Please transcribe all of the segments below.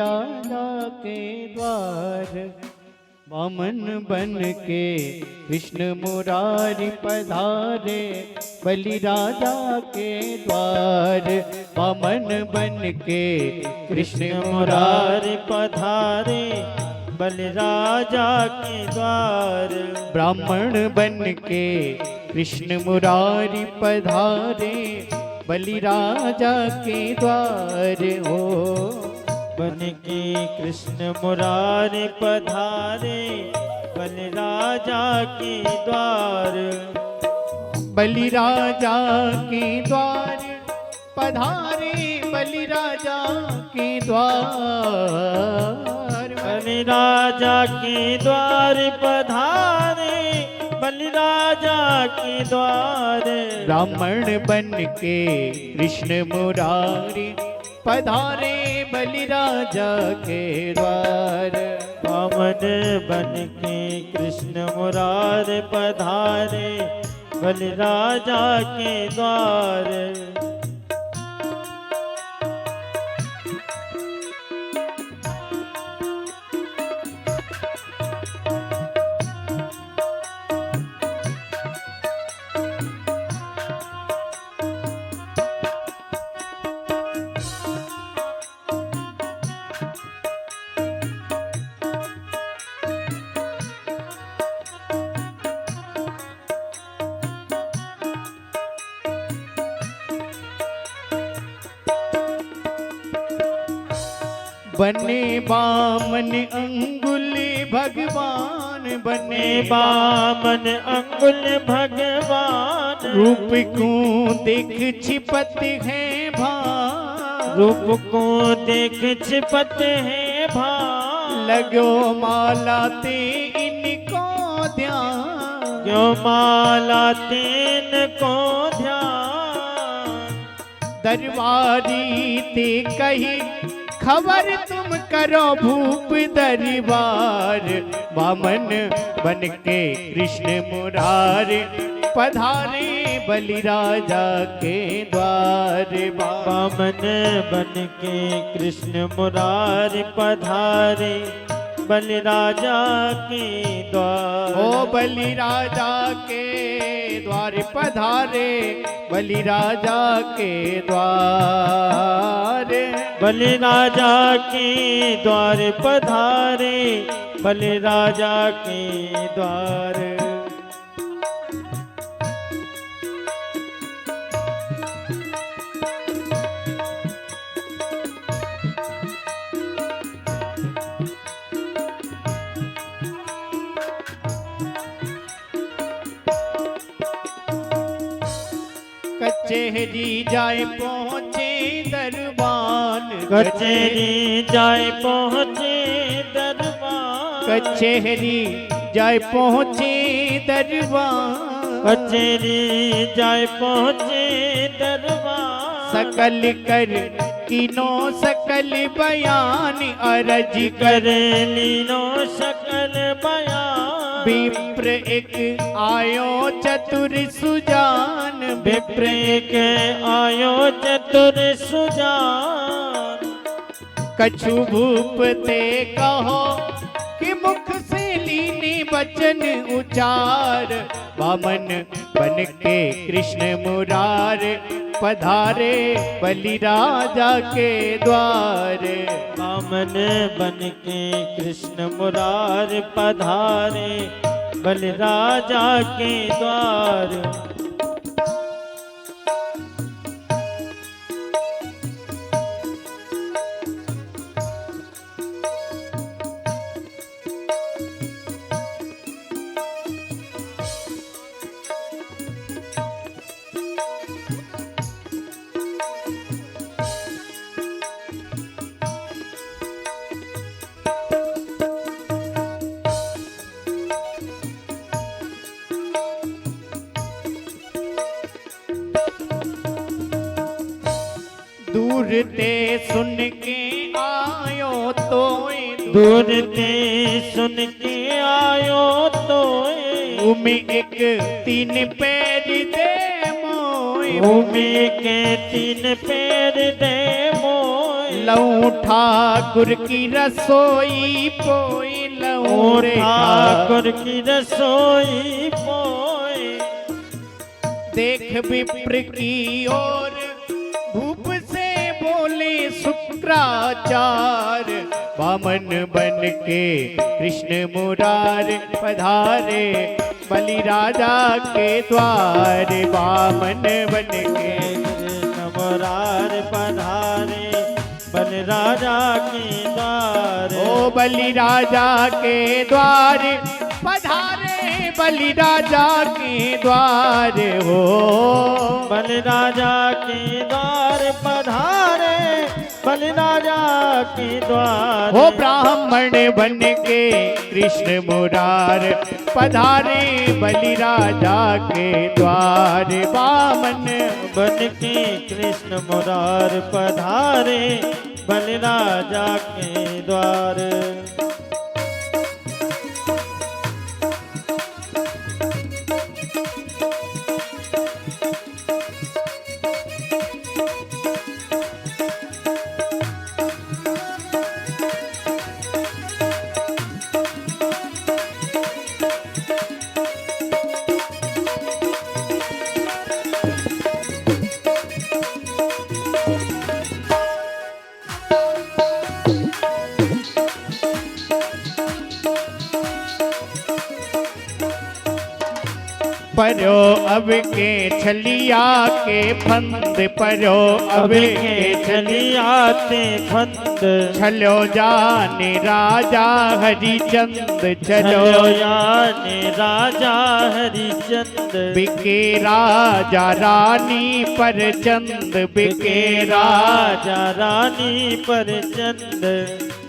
राजा के द्वार वामन बन के कृष्ण मुरारी पधारे। बलि राजा के द्वार वामन बन के कृष्ण मुरारी पधारे। बलि राजा के द्वार ब्राह्मण बन के कृष्ण मुरारी पधारे। बलि राजा के द्वार हो बन के कृष्ण मुरारी पधारे। बलि राजा के द्वार बलि राजा के द्वार पधारे। बलि राजा के द्वार बलि राजा के द्वार पधारे। बलि राजा के द्वार ब्राह्मण बन के कृष्ण मुरारी पधारे। बलि राजा के द्वार वामन बन के कृष्ण मुरारी पधारे। बलि राजा के द्वार बने बामन अंगुल भगवान बने बामन अंगुल भगवान। रूप को देख छिपत है भान। रूप को देख छिपत है भान। लगो माला ते इनको ध्यान। क्यों माला तेन को ध्यान। दरबारी ते कही खबर तुम करो भूप दरबार। वामन बन के कृष्ण मुरारी पधारे। बलि राजा के द्वार वामन बन के कृष्ण मुरारी पधारे। बलि राजा के द्वार ओ बलि राजा के द्वार पधारे। बलि राजा के द्वार बलि राजा के द्वार पधारे। बलि राजा के द्वार कचहरी जाए पहुँचे दरबान। कचहरी जाए पहुँचे दरबार। कचहरी जाए पहुँचे दरबार। कचहरी जाए पहुँचे दरबार। सकल कर कीनो सकल बयान। अरज कर लीनो सकल बयान। विप्र एक आयो चतुर सुजान। विप्र एक आयो चतुर सुजान। कछु भूप ते कहो कि मुख से लीनी वचन उचार। वामन बन के कृष्ण मुरार पधारे। बलि राजा के द्वार वामन बन के कृष्ण मुरारी पधारे। बलि राजा के द्वार दूर ते सुन के आयो तो दूर ते सुन के आयो तो भूमि एक तीन पैर दे मोय। भूमि के तीन पैर दे मोय। लऊं ठाकुर की रसोई पोई लऊं रे ठाकुर की रसोई पोए। देख विप्र की ओर भूप से बोले शुक्राचार्य, वामन बन के कृष्ण मुरार पधारे बलि राजा के द्वार। वामन बन के कृष्ण मुरार पधारे बलि राजा के द्वार। ओ बलि राजा के द्वार पधारे बलि राजा के द्वार हो। बलि राजा के द्वार पधारे बलि राजा के द्वार। हो ब्राह्मण बन के कृष्ण मुरार पधारे बलि राजा के द्वार। वामन बन के कृष्ण मुरार पधारे बलि राजा के द्वार। परो अब के छलिया के फंद परो अब के छलियाते फंद। छलो जाने राजा हरिचंद चलो चलो याने राजा हरिचंद। बिके राजा रानी पर चंद बिके राजा राजा रानी पर चंद।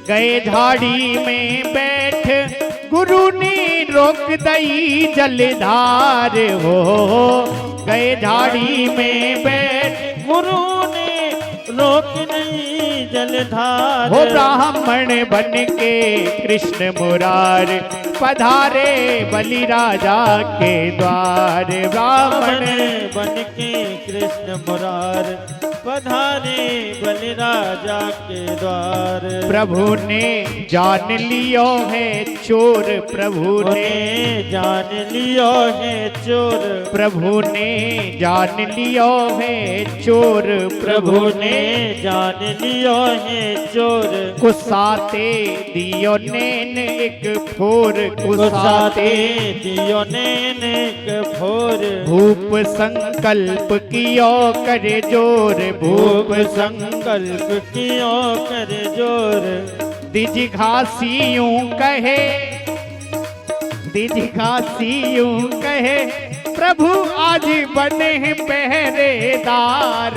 गए झाड़ी में बैठ गुरु ने रोक दई जलधार हो। गए झाड़ी में बैठ गुरु ने रोक नहीं जलधार। हो ब्राह्मण बन के कृष्ण मुरार पधारे बलि राजा के द्वार। ब्राह्मण बन के कृष्ण मुरार पधारे बलि राजा के द्वार। प्रभु ने जान लियो है चोर प्रभु ने जान लियो है चोर। प्रभु ने जान लियो है चोर प्रभु ने जान लियो है चोर। कुसाते दियो नैन एक फोर कुसाते दियो नैन एक फोर। भूप संकल्प कियो करे जोर भूप संकल्प कियो कर जोर। दिज घासी यूं कहे दिज घासी यूं कहे प्रभु आज बने हैं पहरेदार।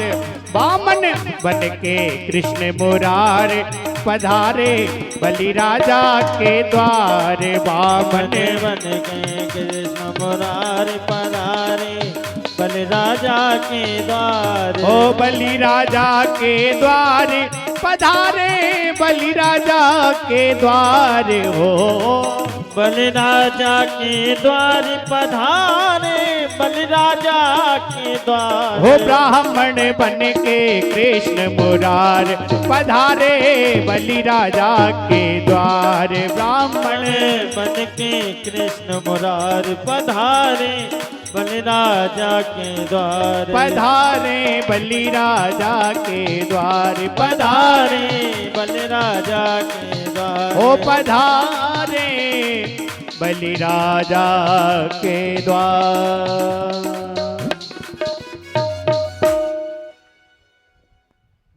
वामन बन के कृष्ण मुरार पधारे बलि राजा के द्वार। वामन बन के कृष्ण मुरार पधारे बलि राजा के द्वार। ओ बलि राजा के द्वार पधारे बलि राजा के द्वार हो। बलि राजा के द्वार पधारे बलि राजा के द्वार। हो ब्राह्मण बन के कृष्ण मुरार पधारे बलि राजा के द्वार। ब्राह्मण बन के कृष्ण मुरार पधारे बलि राजा के द्वार। पधारे बलि राजा के द्वार। पधारे बलि राजा के द्वार। ओ पधारे बलि राजा के द्वार।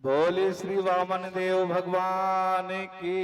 बोले श्री वामन देव भगवान की।